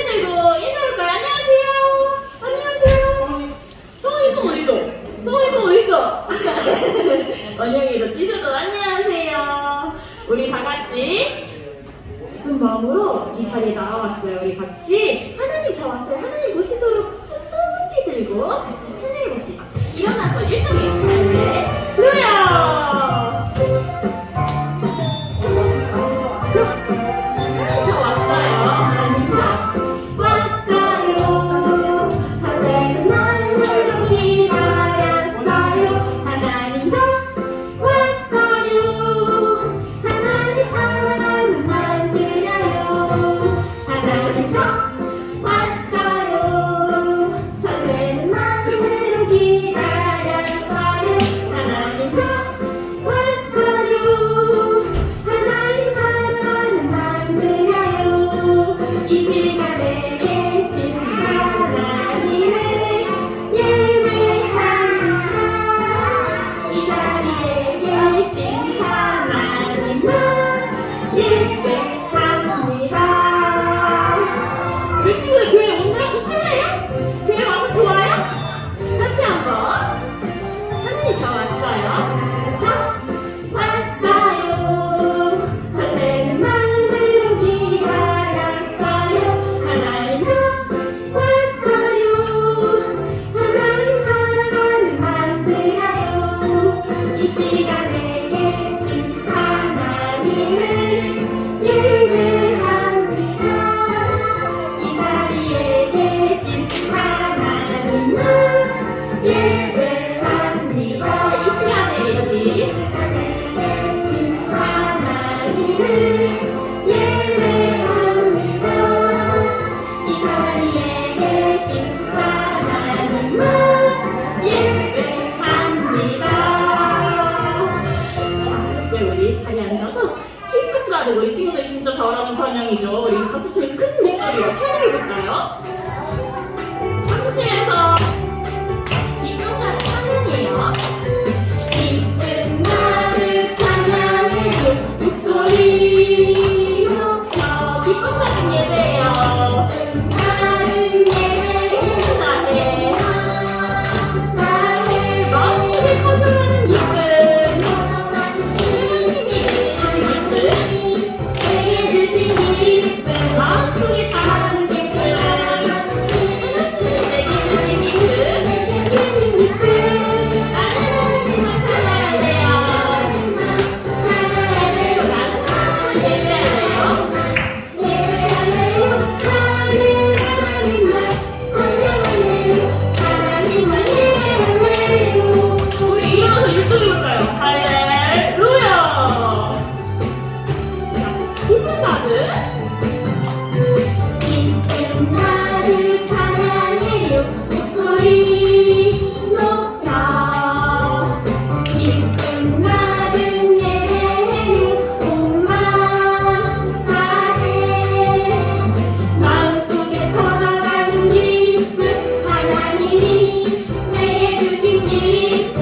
들고 인사해볼까요? 안녕하세요. 안녕하세요. 성원이 손 어딨어? 성원이 손 어딨어? 원영이도 지수도 안녕하세요. 우리 다 같이 기쁜 마음으로 이 자리에 나와봤어요. 우리 같이 하나님 저 왔어요. 하나님 보시도록 손 높이 들고 같이 찬양해봅시다. 일어나서 일동이 할렐루야. 우리 친구들이 진짜 잘하는 찬양이죠. 우리 박수 치면서 큰 목소리로 찬양해볼까요? 박수 치면서 기쁜 나를 찬양해요. 기쁜 나를 찬양해요. 목소리 높여 기쁜 나를 예배해요. 나를 예배해 나의 마음속에 거듭나는 기쁨 마음속에 자라는 기쁨 내게 주신 기쁨 나는 하나님만 찾아야 돼요. 찾아야 돼요. 나는 하나님만 예배해야 돼요. 예배할래요. 나는 하나님만 찬양할래요. 하나님만 예배할래요. 우리 일어나서 율동 해볼까요? 할렐루야. 기쁜 나는 나를 찬양해요. 목소리 높여 기쁜 나를 예배해요. 온 마음 다해 마음속에 터져가는 기쁨 하나님이 내게 주신 기쁨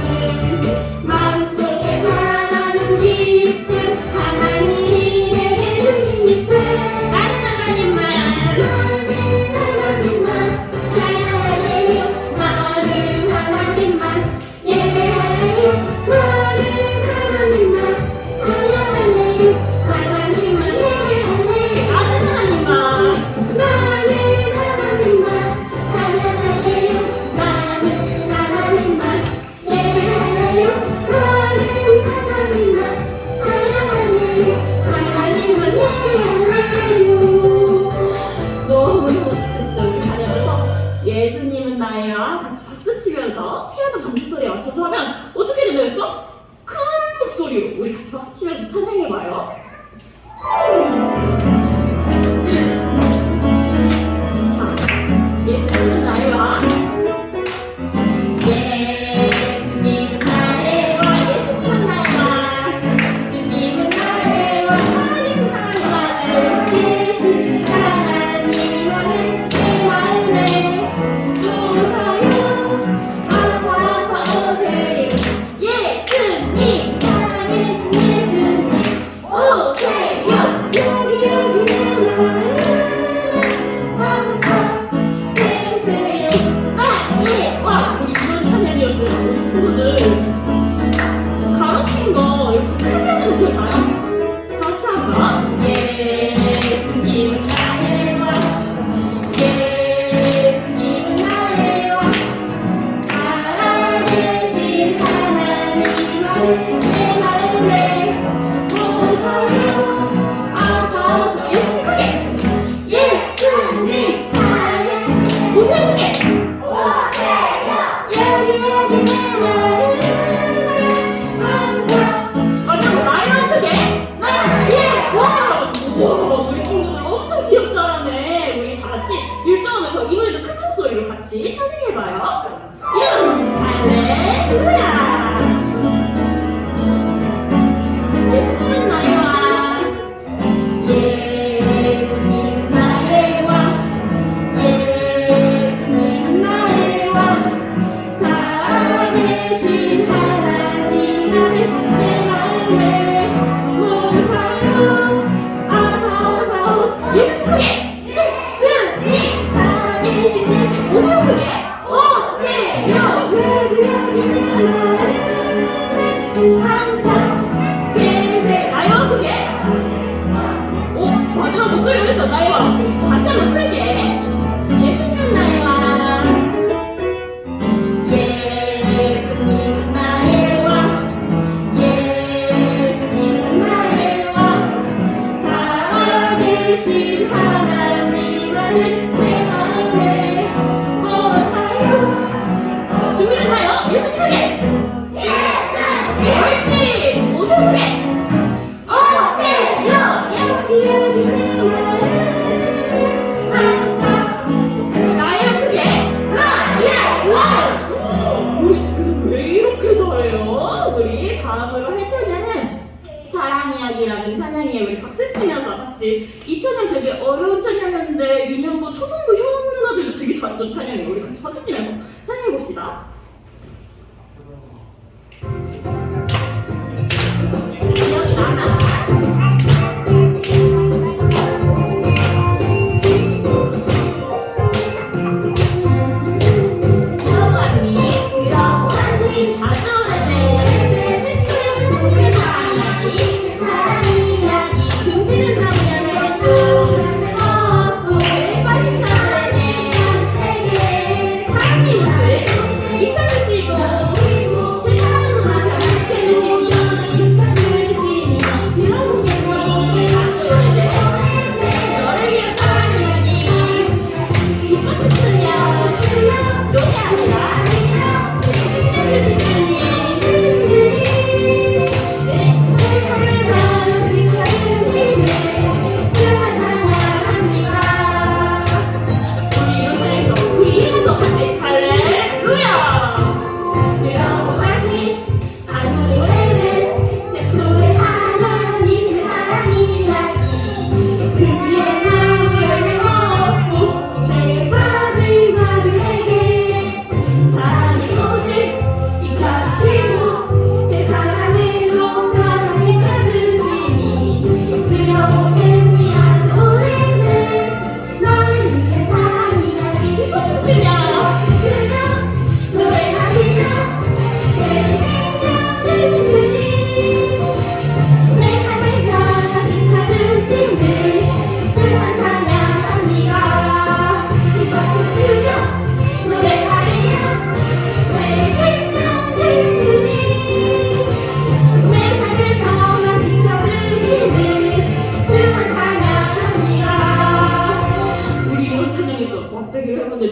마음속에 자라나는 기쁨 하나님이 내게 주신 기쁨 나는 하나님만 예수님은 나예요. 같이 박수 치면서 피아노 반주 소리에 맞춰서 하면 어떻게 되겠어? 큰 목소리로 우리 같이 박수 치면서 찬양해봐요. 자, 예수님은 나예요. 예수님은 나예요. 예수님은 나예요. 예수님은 나예요. 하나님 하나님만을 계신 하나님만을 내 마음에 어서 오세요. 예수님 사랑해 예수님. 오 이야기라는 찬양이에요. 우리 박수 치면서 같이 이 찬양 되게 어려운 찬양인데 유년부, 초등부 형 누나들도 되게 잘하던 찬양이에요. 우리 같이 박수 치면서 찬양해 봅시다. 기억이 나나?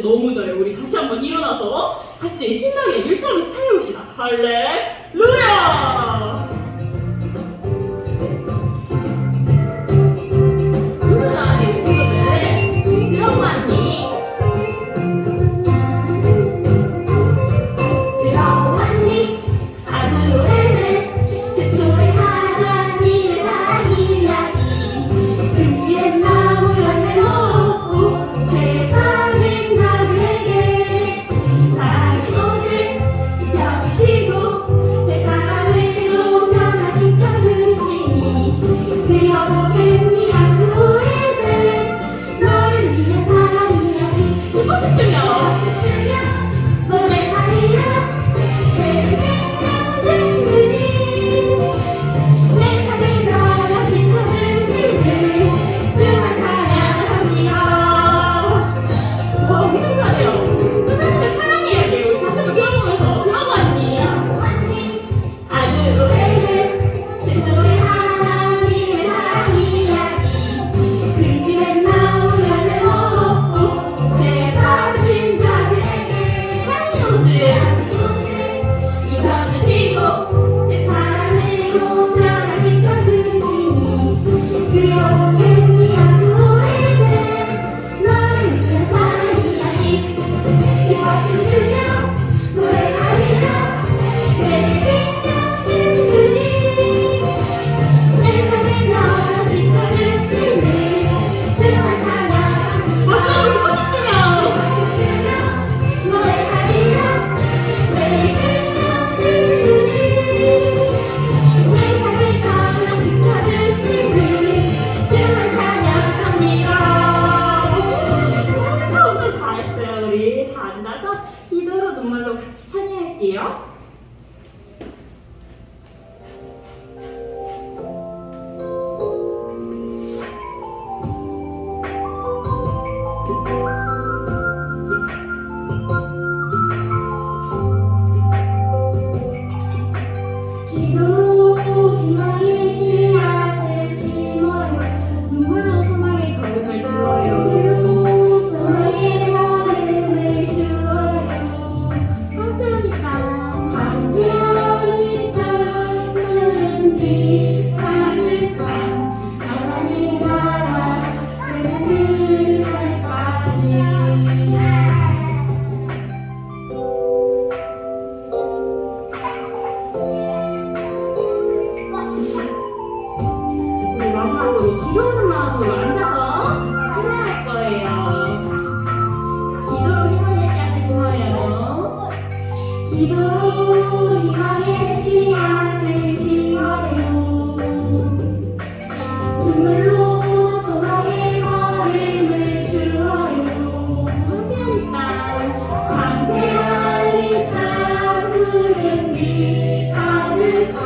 너무 잘해요. 우리 다시 한번 일어나서 같이 신나게 일터를 차려봅시다. 할렐루야! 누구나 친구들 들어봤니? 들어봤니? 아는 노래는 태초에 하나님의 사랑 이야기. 금지의 나무 열매 먹고 죄 빠진 자들에게 사랑의 옷을 입혀주시고 새 사람으로 변화시켜 주시니 그여보겠니 아주 오래된 너를 위한 사랑 이야기. 꽃을 추며 노래하리라 내 생명 주신 그니 내 삶을 변화시켜 주시니 주만 찬양합니다. 와, 엄청 잘해요. 하나님의 사랑 이야기 우리 다시 한번 들어보면서 들어봤니? 아주 오래된 태초에 하나님의 사랑 이야기. 금지된 나무 열매 먹고 죄 빠진 자들에게 사랑의 옷을 입혀주시고 새 사람으로 변화시켜 주시니 그여보겠니 아주 오래된 너를 위한 사랑 이야기. 박수 주며 노래하리라 내 생명 주신 그니 내 삶을 변화시켜 주시니 주만 찬양합니다. 박수 주며 노래하리라 내 생명 주신 그니 내 삶을 변화시켜 주시니 주만 찬양합니다. 처음부터 다 했어요. 우리 다 앉아서 기도로 눈물로 같이 찬양할게요. 기도로 기막이 씨앗을 심어요. 눈물로 소망의 걸음을 주어요. 소망의 걸음을 주어요. 그러니까 기도로 희망의 씨앗을 심어요. 눈물로 소망의 걸음을 주어요. 광대한 이 땅 푸른 빛 가득한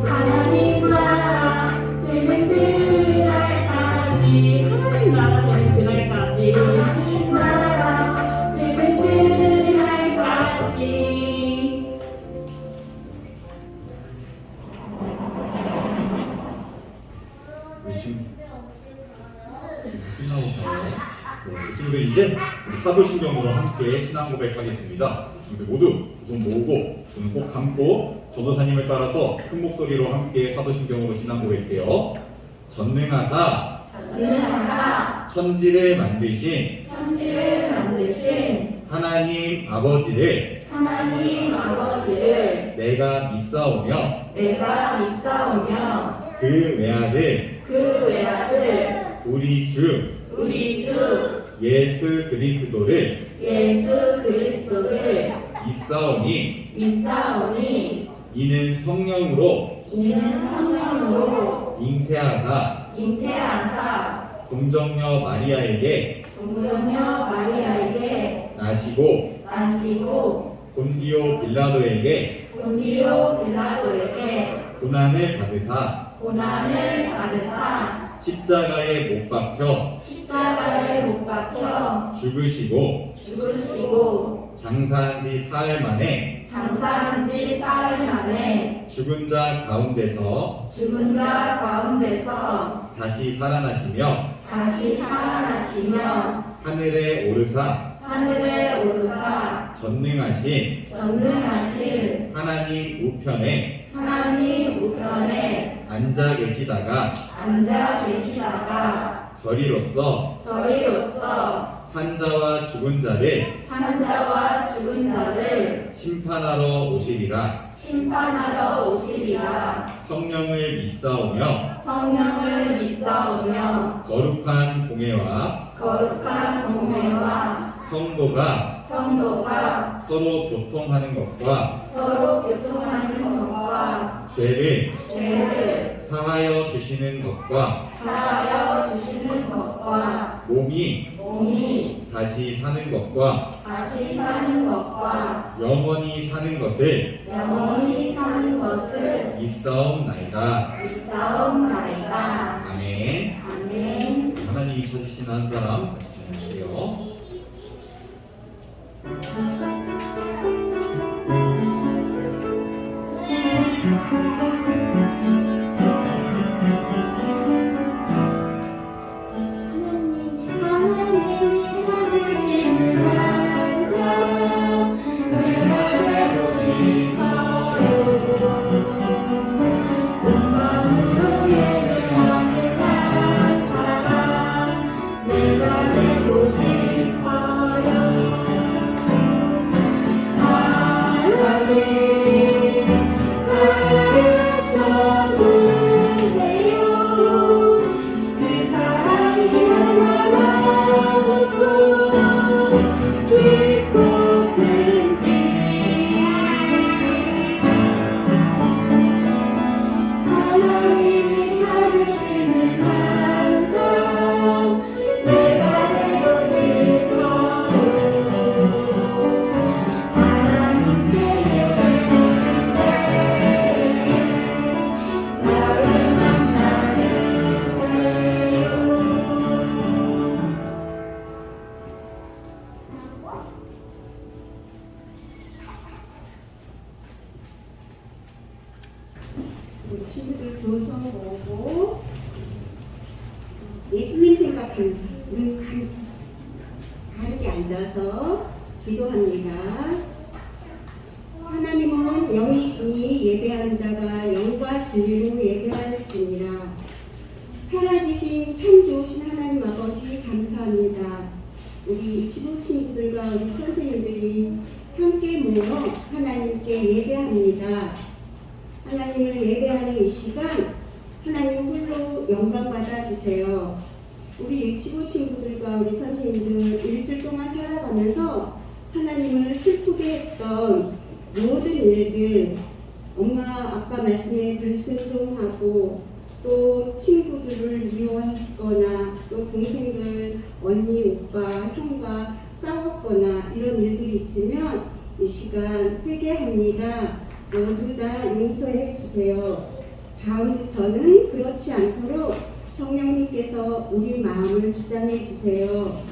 하나님 나라 되는 그날까지 하나님 나라 되는 그날까지 하나님 나라 되는 그날까지 우리 지금 끝나볼까요? 네, 친구들 이제 우리 사도신경으로 함께 신앙 고백하겠습니다. 친구들 모두 두 손 모으고 눈 꼭 감고 전도사님을 따라서 큰 목소리로 함께 사도신경으로 신앙 고백해요. 전능하사 천지를 만드신 하나님 아버지를 내가 믿사오며 그 외아들 우리 주 예수 그리스도를 믿사오니 이는 성령으로 잉태하사 동정녀 마리아에게 나시고 본디오 빌라도에게 고난을 받으사 십자가에 못 박혀 죽으시고 장사한 지 사흘 만에 죽은 자 가운데서 다시 살아나시며 하늘에 오르사 전능하신 하나님 우편에 앉아 계시다가 저리로서 산자와 죽은 자를 심판하러 오시리라. 성령을 믿사오며 거룩한 공회와 성도가 서로 교통하는 것과 죄를 사하여 주시는 것과 몸이 다시 사는 것과 영원히 사는 것을 믿사옵나이다. 아멘. 하나님이 찾으신 한 사람 말씀해요. 하나님이 찾으시는 한 사람 내가 되고 싶어요. 온 마음으로 예배하는 한 사람 내가 되고 싶어요. 하나님 가르쳐 주세요. 그 사랑이 얼마나 깊고 큰지 하나님이 찾으시는 한 사람 내가 되고 싶어요. 하나님께 예배드릴 때 나를 만나주세요. 우리 친구들 두 손 모으고 예수님 생각하면서 눈 가르게 앉아서 기도합니다. 하나님은 영이시니 예배하는 자가 영과 진리로 예배할지니라. 살아계신 참 좋으신 하나님 아버지 감사합니다. 우리 유치부 친구들과 우리 선생님들이 함께 모여 하나님께 예배합니다. 하나님을 예배하는 이 시간 하나님 홀로 영광 받아주세요. 우리 유치부 친구들과 우리 선생님들 일주일 동안 살아가면서 하나님을 슬프게 했던 모든 일들 엄마 아빠 말씀에 불순종하고 또 친구들을 미워했거나 또 동생들 언니 오빠 형과 싸웠거나 이런 일들이 있으면 이 시간 회개합니다. 모두 다 용서해 주세요. 다음부터는 그렇지 않도록 성령님께서 우리 마음을 주장해 주세요.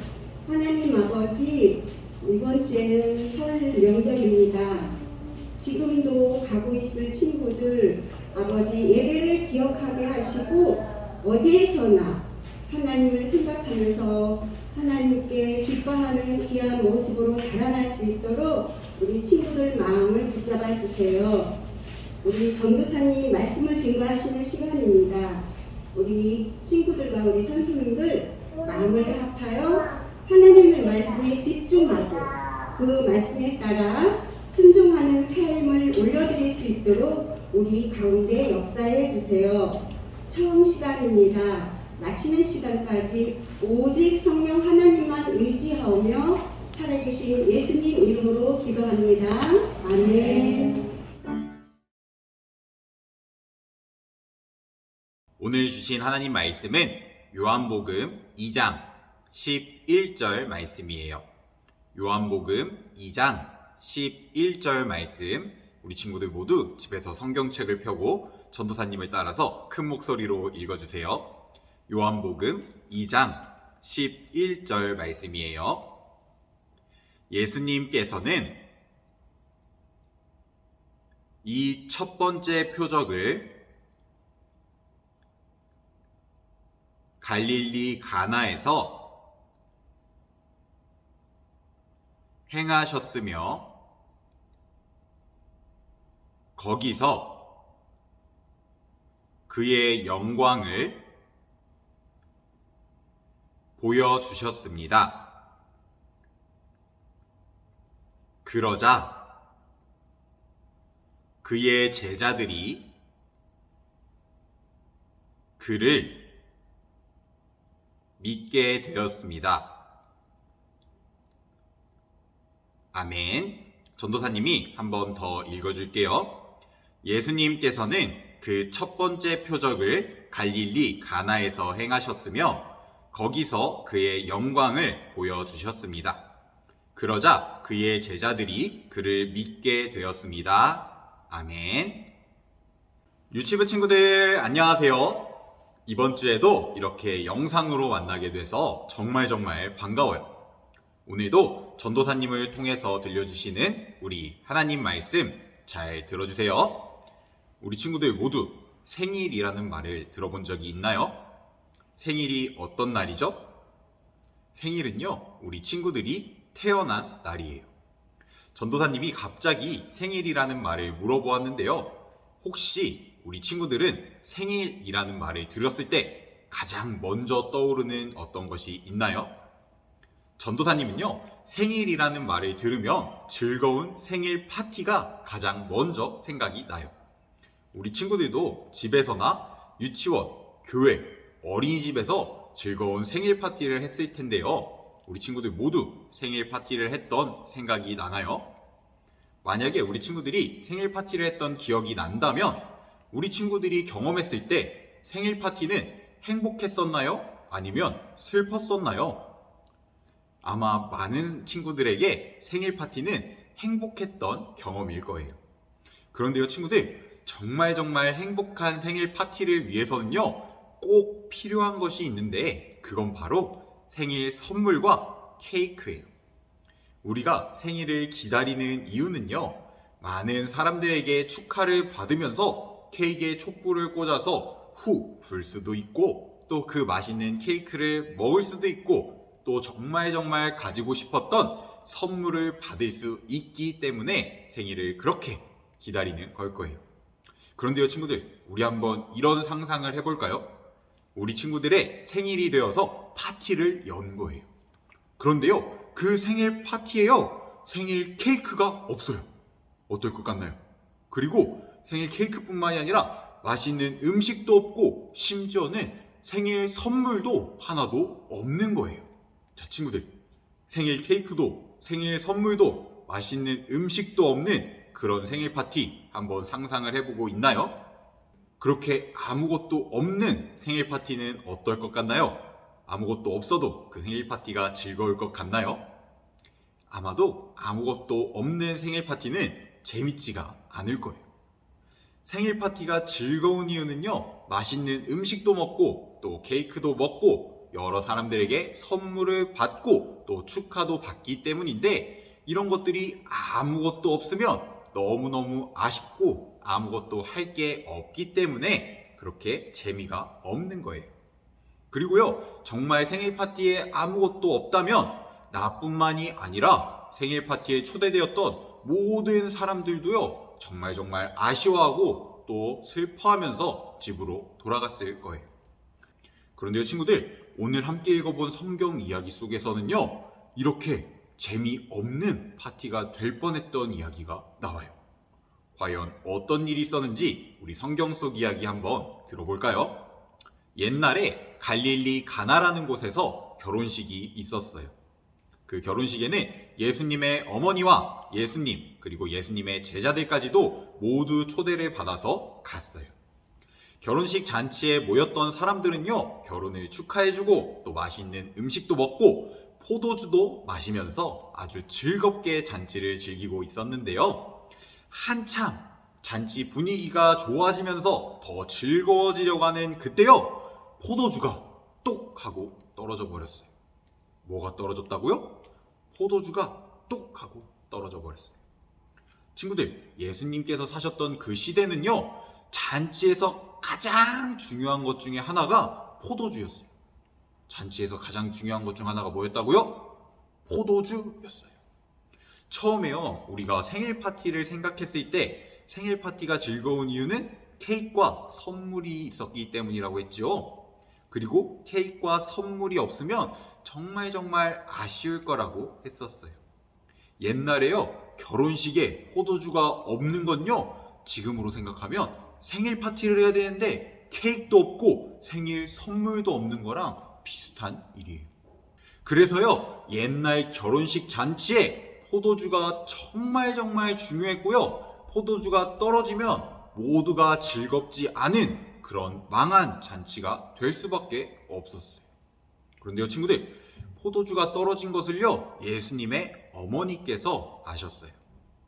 하나님 아버지, 이번 주에는 설 명절입니다. 지금도 가고 있을 친구들 아버지 예배를 기억하게 하시고 어디에서나 하나님을 생각하면서 하나님께 기뻐하는 귀한 모습으로 자라날 수 있도록 우리 친구들 마음을 붙잡아 주세요. 우리 전도사님 말씀을 증거하시는 시간입니다. 우리 친구들과 우리 선생님들 마음을 합하여 하나님의 말씀에 집중하고 그 말씀에 따라 순종하는 삶을 올려드릴 수 있도록 우리 가운데 역사해 주세요. 처음 시간입니다. 마치는 시간까지 오직 성령 하나님만 의지하며 살아계신 예수님 이름으로 기도합니다. 아멘. 오늘 주신 하나님 말씀은 요한복음 2장 11절 말씀이에요. 요한복음 2장 11절 말씀, 우리 친구들 모두 집에서 성경책을 펴고 전도사님을 따라서 큰 목소리로 읽어주세요. 요한복음 2장 11절 말씀이에요. 예수님께서는 이 첫 번째 표적을 갈릴리 가나에서 행하셨으며 거기서 그의 영광을 보여주셨습니다. 그러자 그의 제자들이 그를 믿게 되었습니다. 아멘. 전도사님이 한 번 더 읽어줄게요. 예수님께서는 그 첫 번째 표적을 갈릴리 가나에서 행하셨으며 거기서 그의 영광을 보여주셨습니다. 그러자 그의 제자들이 그를 믿게 되었습니다. 아멘. 유치부 친구들 안녕하세요. 이번 주에도 이렇게 영상으로 만나게 돼서 정말 반가워요. 오늘도 전도사님을 통해서 들려주시는 우리 하나님 말씀 잘 들어주세요. 우리 친구들 모두 생일이라는 말을 들어본 적이 있나요? 생일이 어떤 날이죠? 생일은요, 우리 친구들이 태어난 날이에요. 전도사님이 갑자기 생일이라는 말을 물어보았는데요. 혹시 우리 친구들은 생일이라는 말을 들었을 때 가장 먼저 떠오르는 어떤 것이 있나요? 전도사님은요, 생일이라는 말을 들으면 즐거운 생일 파티가 가장 먼저 생각이 나요. 우리 친구들도 집에서나 유치원, 교회, 어린이집에서 즐거운 생일 파티를 했을 텐데요. 우리 친구들 모두 생일 파티를 했던 생각이 나나요? 만약에 우리 친구들이 생일 파티를 했던 기억이 난다면 우리 친구들이 경험했을 때 생일 파티는 행복했었나요? 아니면 슬펐었나요? 아마 많은 친구들에게 생일 파티는 행복했던 경험일 거예요. 그런데요, 친구들, 정말 행복한 생일 파티를 위해서는요, 꼭 필요한 것이 있는데 그건 바로 생일 선물과 케이크예요. 우리가 생일을 기다리는 이유는요, 많은 사람들에게 축하를 받으면서 케이크에 촛불을 꽂아서 후 불 수도 있고 또 그 맛있는 케이크를 먹을 수도 있고 또 정말 가지고 싶었던 선물을 받을 수 있기 때문에 생일을 그렇게 기다리는 걸 거예요. 그런데요, 친구들, 우리 한번 이런 상상을 해볼까요? 우리 친구들의 생일이 되어서 파티를 연 거예요. 그런데요, 그 생일 파티에요, 생일 케이크가 없어요. 어떨 것 같나요? 그리고 생일 케이크뿐만이 아니라 맛있는 음식도 없고 심지어는 생일 선물도 하나도 없는 거예요. 자, 친구들, 생일 케이크도 생일 선물도 맛있는 음식도 없는 그런 생일 파티 한번 상상을 해보고 있나요? 그렇게 아무것도 없는 생일 파티는 어떨 것 같나요? 아무것도 없어도 그 생일 파티가 즐거울 것 같나요? 아마도 아무것도 없는 생일 파티는 재밌지가 않을 거예요. 생일 파티가 즐거운 이유는요, 맛있는 음식도 먹고 또 케이크도 먹고 여러 사람들에게 선물을 받고 또 축하도 받기 때문인데, 이런 것들이 아무것도 없으면 너무너무 아쉽고 아무것도 할 게 없기 때문에 그렇게 재미가 없는 거예요. 그리고요, 정말 생일 파티에 아무것도 없다면 나뿐만이 아니라 생일 파티에 초대되었던 모든 사람들도요, 정말 아쉬워하고 또 슬퍼하면서 집으로 돌아갔을 거예요. 그런데요, 친구들, 오늘 함께 읽어본 성경 이야기 속에서는요, 이렇게 재미없는 파티가 될 뻔했던 이야기가 나와요. 과연 어떤 일이 있었는지 우리 성경 속 이야기 한번 들어볼까요? 옛날에 갈릴리 가나라는 곳에서 결혼식이 있었어요. 그 결혼식에는 예수님의 어머니와 예수님, 그리고 예수님의 제자들까지도 모두 초대를 받아서 갔어요. 결혼식 잔치에 모였던 사람들은요, 결혼을 축하해주고 또 맛있는 음식도 먹고 포도주도 마시면서 아주 즐겁게 잔치를 즐기고 있었는데요. 한참 잔치 분위기가 좋아지면서 더 즐거워지려고 하는 그때요, 포도주가 똑 하고 떨어져 버렸어요. 뭐가 떨어졌다고요? 포도주가 똑 하고 떨어져 버렸어요. 친구들, 예수님께서 사셨던 그 시대는요, 잔치에서 가장 중요한 것 중에 하나가 포도주였어요. 잔치에서 가장 중요한 것 중 하나가 뭐였다고요? 포도주였어요. 처음에요, 우리가 생일 파티를 생각했을 때 생일 파티가 즐거운 이유는 케이크와 선물이 있었기 때문이라고 했죠. 그리고 케이크와 선물이 없으면 정말 아쉬울 거라고 했었어요. 옛날에요, 결혼식에 포도주가 없는 건요, 지금으로 생각하면 생일 파티를 해야 되는데 케이크도 없고 생일 선물도 없는 거랑 비슷한 일이에요. 그래서요, 옛날 결혼식 잔치에 포도주가 정말 중요했고요, 포도주가 떨어지면 모두가 즐겁지 않은 그런 망한 잔치가 될 수밖에 없었어요. 그런데요, 친구들, 포도주가 떨어진 것을요, 예수님의 어머니께서 아셨어요.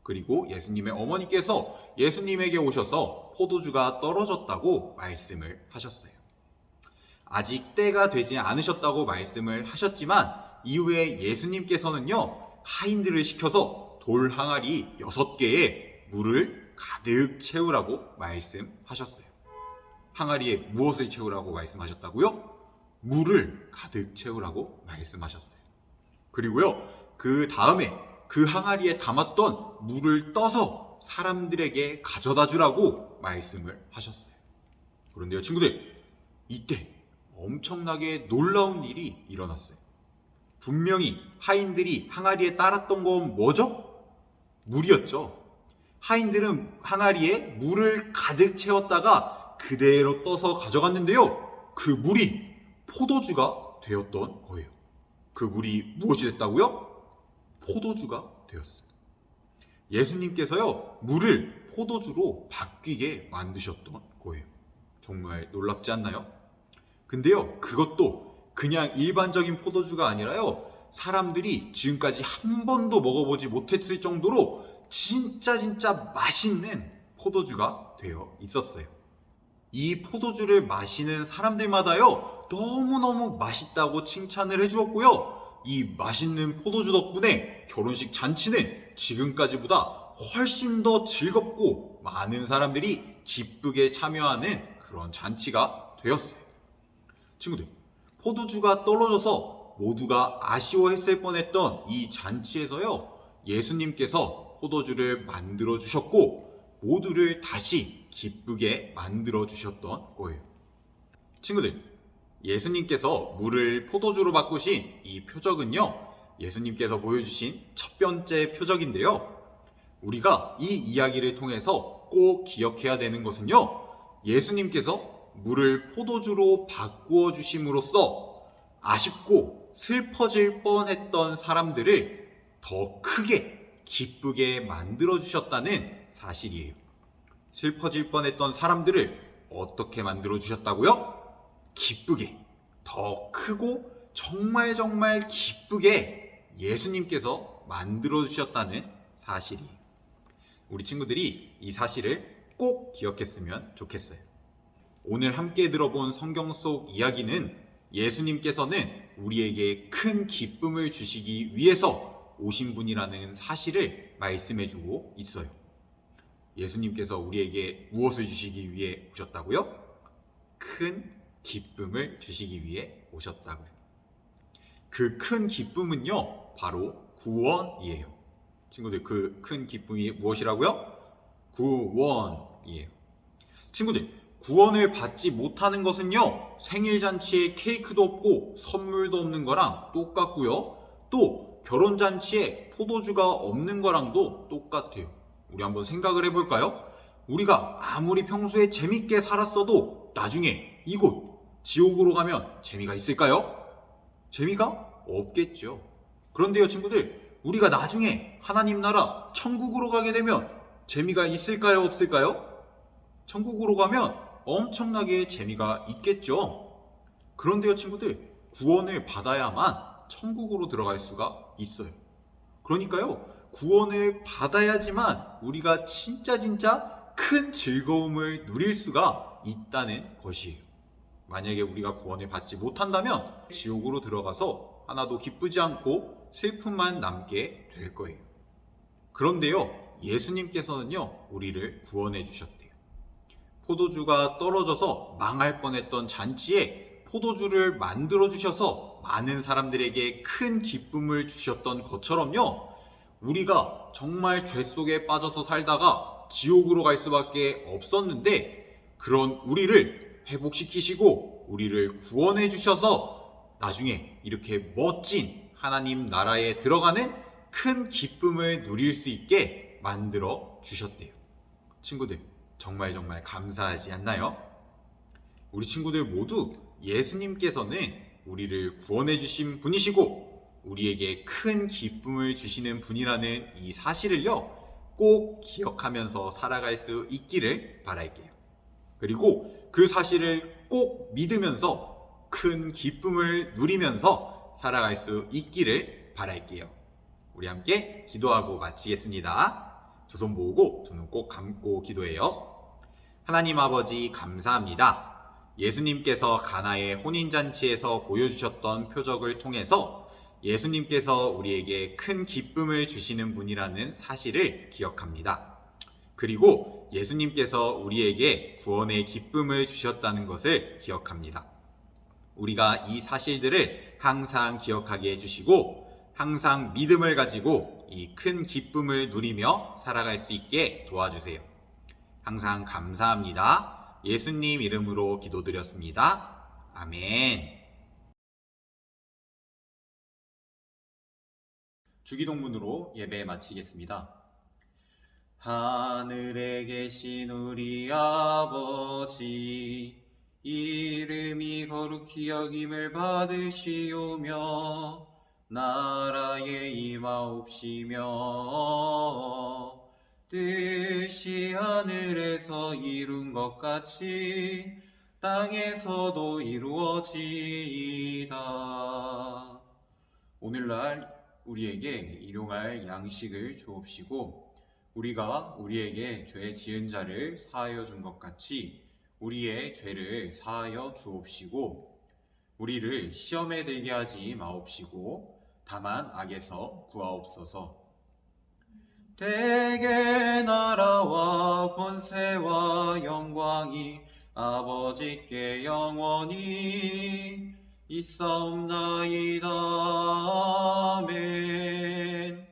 그리고 예수님의 어머니께서 예수님에게 오셔서 포도주가 떨어졌다고 말씀을 하셨어요. 아직 때가 되지 않으셨다고 말씀을 하셨지만 이후에 예수님께서는요, 하인들을 시켜서 돌 항아리 6개에 물을 가득 채우라고 말씀하셨어요. 항아리에 무엇을 채우라고 말씀하셨다고요? 물을 가득 채우라고 말씀하셨어요. 그리고요, 그 다음에 그 항아리에 담았던 물을 떠서 사람들에게 가져다 주라고 말씀을 하셨어요. 그런데요, 친구들, 이때 엄청나게 놀라운 일이 일어났어요. 분명히 하인들이 항아리에 따랐던 건 뭐죠? 물이었죠. 하인들은 항아리에 물을 가득 채웠다가 그대로 떠서 가져갔는데요, 그 물이 포도주가 되었던 거예요. 그 물이 무엇이 됐다고요? 포도주가 되었어요. 예수님께서요, 물을 포도주로 바뀌게 만드셨던 거예요. 정말 놀랍지 않나요? 근데요, 그것도 그냥 일반적인 포도주가 아니라요, 사람들이 지금까지 한 번도 먹어보지 못했을 정도로 진짜 맛있는 포도주가 되어 있었어요. 이 포도주를 마시는 사람들마다요, 너무너무 맛있다고 칭찬을 해주었고요, 이 맛있는 포도주 덕분에 결혼식 잔치는 지금까지보다 훨씬 더 즐겁고 많은 사람들이 기쁘게 참여하는 그런 잔치가 되었어요. 친구들, 포도주가 떨어져서 모두가 아쉬워했을 뻔했던 이 잔치에서요, 예수님께서 포도주를 만들어 주셨고 모두를 다시 기쁘게 만들어 주셨던 거예요. 친구들, 예수님께서 물을 포도주로 바꾸신 이 표적은요, 예수님께서 보여주신 첫 번째 표적인데요, 우리가 이 이야기를 통해서 꼭 기억해야 되는 것은요, 예수님께서 물을 포도주로 바꾸어 주심으로써 아쉽고 슬퍼질 뻔했던 사람들을 더 크게 기쁘게 만들어 주셨다는 사실이에요. 슬퍼질 뻔했던 사람들을 어떻게 만들어 주셨다고요? 기쁘게, 더 크고 정말 정말 기쁘게 예수님께서 만들어 주셨다는 사실이에요. 우리 친구들이 이 사실을 꼭 기억했으면 좋겠어요. 오늘 함께 들어본 성경 속 이야기는 예수님께서는 우리에게 큰 기쁨을 주시기 위해서 오신 분이라는 사실을 말씀해 주고 있어요. 예수님께서 우리에게 무엇을 주시기 위해 오셨다고요? 큰 기쁨을 주시기 위해 오셨다고요. 그 큰 기쁨은요, 바로 구원이에요. 친구들, 그 큰 기쁨이 무엇이라고요? 구원이에요. 친구들, 구원을 받지 못하는 것은요, 생일잔치에 케이크도 없고 선물도 없는 거랑 똑같고요. 또 결혼잔치에 포도주가 없는 거랑도 똑같아요. 우리 한번 생각을 해볼까요? 우리가 아무리 평소에 재밌게 살았어도 나중에 이곳 지옥으로 가면 재미가 있을까요? 재미가 없겠죠. 그런데요, 친구들, 우리가 나중에 하나님 나라 천국으로 가게 되면 재미가 있을까요? 없을까요? 천국으로 가면 엄청나게 재미가 있겠죠. 그런데요, 친구들, 구원을 받아야만 천국으로 들어갈 수가 있어요. 그러니까요, 구원을 받아야지만 우리가 진짜 큰 즐거움을 누릴 수가 있다는 것이에요. 만약에 우리가 구원을 받지 못한다면 지옥으로 들어가서 하나도 기쁘지 않고 슬픔만 남게 될 거예요. 그런데요, 예수님께서는요, 우리를 구원해 주셨대요. 포도주가 떨어져서 망할 뻔했던 잔치에 포도주를 만들어 주셔서 많은 사람들에게 큰 기쁨을 주셨던 것처럼요, 우리가 정말 죄 속에 빠져서 살다가 지옥으로 갈 수밖에 없었는데 그런 우리를 회복시키시고 우리를 구원해 주셔서 나중에 이렇게 멋진 하나님 나라에 들어가는 큰 기쁨을 누릴 수 있게 만들어 주셨대요. 친구들, 정말 감사하지 않나요? 우리 친구들 모두 예수님께서는 우리를 구원해 주신 분이시고 우리에게 큰 기쁨을 주시는 분이라는 이 사실을요, 꼭 기억하면서 살아갈 수 있기를 바랄게요. 그리고 그 사실을 꼭 믿으면서 큰 기쁨을 누리면서 살아갈 수 있기를 바랄게요. 우리 함께 기도하고 마치겠습니다. 두 손 모으고 두 눈 꼭 감고 기도해요. 하나님 아버지, 감사합니다. 예수님께서 가나의 혼인잔치에서 보여주셨던 표적을 통해서 예수님께서 우리에게 큰 기쁨을 주시는 분이라는 사실을 기억합니다. 그리고 예수님께서 우리에게 구원의 기쁨을 주셨다는 것을 기억합니다. 우리가 이 사실들을 항상 기억하게 해주시고 항상 믿음을 가지고 이 큰 기쁨을 누리며 살아갈 수 있게 도와주세요. 항상 감사합니다. 예수님 이름으로 기도드렸습니다. 아멘. 주기도문으로 예배 마치겠습니다. 하늘에 계신 우리 아버지, 이름이 거룩히 여김을 받으시오며 나라에 임하옵시며 뜻이 하늘에서 이룬 것 같이 땅에서도 이루어지이다. 오늘날 우리에게 일용할 양식을 주옵시고 우리가 우리에게 죄 지은 자를 사하여 준 것 같이 우리의 죄를 사하여 주옵시고 우리를 시험에 들게 하지 마옵시고 다만 악에서 구하옵소서. 대개 나라와 권세와 영광이 아버지께 영원히 있사옵나이다. 아멘.